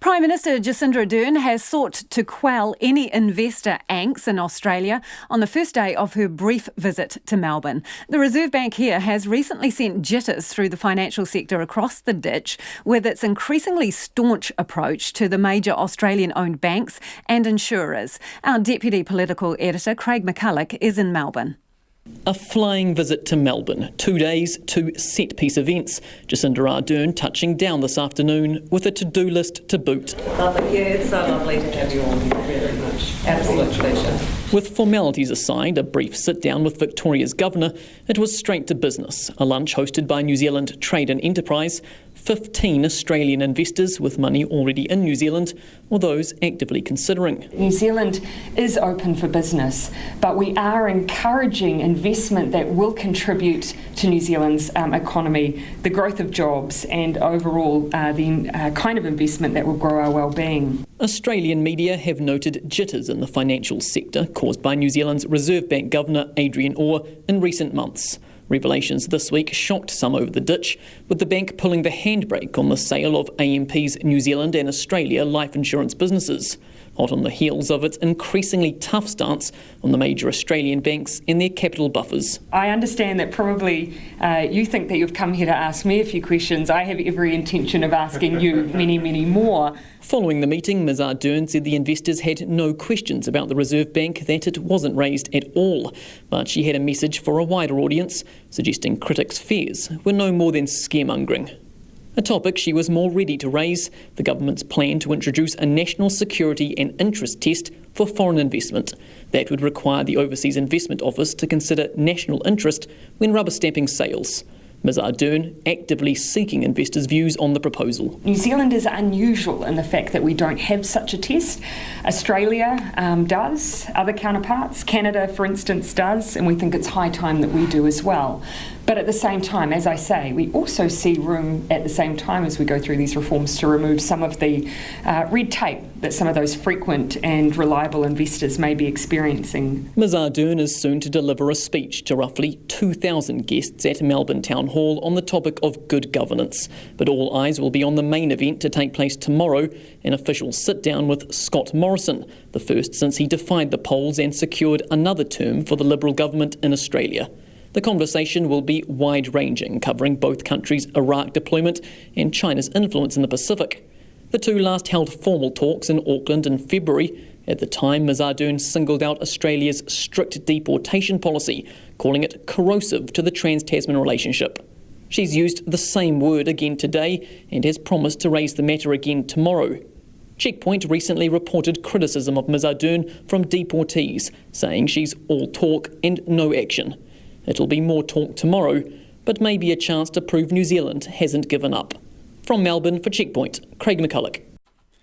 Prime Minister Jacinda Ardern has sought to quell any investor angst in Australia on the first day of her brief visit to Melbourne. The Reserve Bank here has recently sent jitters through the financial sector across the ditch with its increasingly staunch approach to the major Australian-owned banks and insurers. Our Deputy Political Editor Craig McCulloch is in Melbourne. A flying visit to Melbourne, 2 days, 2 set-piece events. Jacinda Ardern touching down this afternoon with a to-do list to boot. Lovely. Yeah, it's so lovely to have you all. Thank you very much. Absolute pleasure. With formalities aside, a brief sit-down with Victoria's Governor, it was straight to business. A lunch hosted by New Zealand Trade and Enterprise, 15 Australian investors with money already in New Zealand, or those actively considering. New Zealand is open for business, but we are encouraging investment that will contribute to New Zealand's economy, the growth of jobs and overall the kind of investment that will grow our well-being. Australian media have noted jitters in the financial sector caused by New Zealand's Reserve Bank Governor Adrian Orr in recent months. Revelations this week shocked some over the ditch, with the bank pulling the handbrake on the sale of AMP's New Zealand and Australia life insurance businesses, hot on the heels of its increasingly tough stance on the major Australian banks and their capital buffers. I understand that probably you think that you've come here to ask me a few questions. I have every intention of asking you many, many more. Following the meeting, Ms Ardern said the investors had no questions about the Reserve Bank, that it wasn't raised at all. But she had a message for a wider audience, suggesting critics' fears were no more than scaremongering. A topic she was more ready to raise, the government's plan to introduce a national security and interest test for foreign investment. That would require the Overseas Investment Office to consider national interest when rubber stamping sales. Ms Ardern actively seeking investors' views on the proposal. New Zealand is unusual in the fact that we don't have such a test. Australia does, other counterparts, Canada for instance does, and we think it's high time that we do as well. But at the same time, as I say, we also see room at the same time as we go through these reforms to remove some of the red tape that some of those frequent and reliable investors may be experiencing. Ms Ardern is soon to deliver a speech to roughly 2,000 guests at Melbourne Town Hall on the topic of good governance. But all eyes will be on the main event to take place tomorrow, an official sit-down with Scott Morrison, the first since he defied the polls and secured another term for the Liberal government in Australia. The conversation will be wide-ranging, covering both countries' Iraq deployment and China's influence in the Pacific. The two last held formal talks in Auckland in February. At the time, Ms Ardern singled out Australia's strict deportation policy, calling it corrosive to the trans-Tasman relationship. She's used the same word again today and has promised to raise the matter again tomorrow. Checkpoint recently reported criticism of Ms Ardern from deportees, saying she's all talk and no action. It'll be more talk tomorrow, but maybe a chance to prove New Zealand hasn't given up. From Melbourne for Checkpoint, Craig McCulloch.